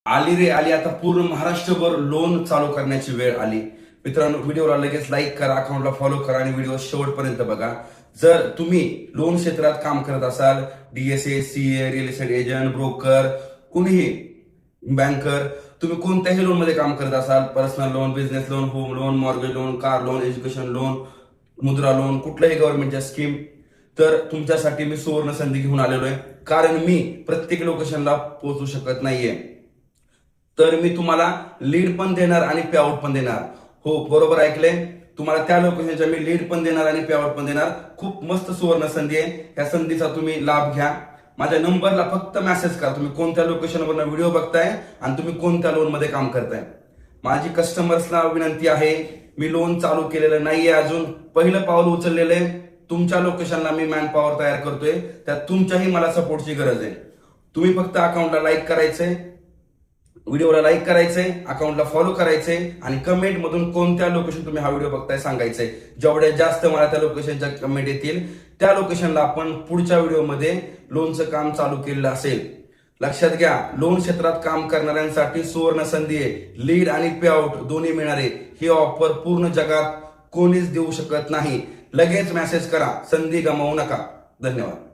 आली रे आली, आता पूर्ण महाराष्ट्रभर लोन चालू करण्याची वेळ आली. मित्रांनो, व्हिडिओला लगेच लाईक करा, अकाउंटला फॉलो करा आणि व्हिडिओ शेवटपर्यंत बघा. जर तुम्ही लोन क्षेत्रात काम करत असाल, DSA, CA, real estate agent, broker, कुणीही बँकर, तुम्ही कोणत्याही लोन मध्ये काम करत असाल, personal loan, business loan, home loan, mortgage loan, car loan, education loan, मुद्रा लोन, कुठल्याही गव्हर्नमेंटच्या स्कीम, तर तुमच्यासाठी मी सुवर्ण संधी घेऊन आलेलो आहे. कारण मी प्रत्येक लोकेशनला पोहोचू शकत नाहीये, तर मी तुम्हाला लीड पण देणार आणि पे आउट पण देणार. हो, बरोबर ऐकलंय. तुम्हाला त्या लोकेशनच्या मी लीड पण देणार आणि पे आउट पण देणार. खूप मस्त सुवर्ण संधी आहे. या संधीचा तुम्ही लाभ घ्या. माझ्या नंबरला फक्त मेसेज करा, तुम्ही कोणत्या लोकेशनवर व्हिडिओ बघताय आणि तुम्ही कोणत्या लोन मध्ये काम करताय. माझी कस्टमर्सला विनंती आहे, मी लोन चालू केलेलं नाहीये अजून, पहिलं पाऊल उचललेलं आहे. तुमच्या लोकेशनला मी मॅन पॉवर तयार करतोय, त्यात तुमच्याही मला सपोर्टची गरज आहे. तुम्ही फक्त अकाउंटला लाईक करायचंय, व्हिडिओला लाईक करायचंय, अकाउंटला फॉलो करायचंय आणि कमेंट मधून कोणत्या लोकेशन तुम्ही हा व्हिडिओ बघताय सांगायचंय. जेवढ्या जास्त मला त्या लोकेशनच्या कमेंट येतील, त्या लोकेशनला आपण पुढच्या व्हिडिओमध्ये लोनचं काम चालू केलेलं असेल. लक्षात घ्या, लोन क्षेत्रात काम करणाऱ्यांसाठी सुवर्ण संधी आहे. लीड आणि पे आउट दोन्ही मिळणारे. ही ऑफर पूर्ण जगात कोणीच देऊ शकत नाही. लगेच मेसेज करा, संधी गमावू नका. धन्यवाद.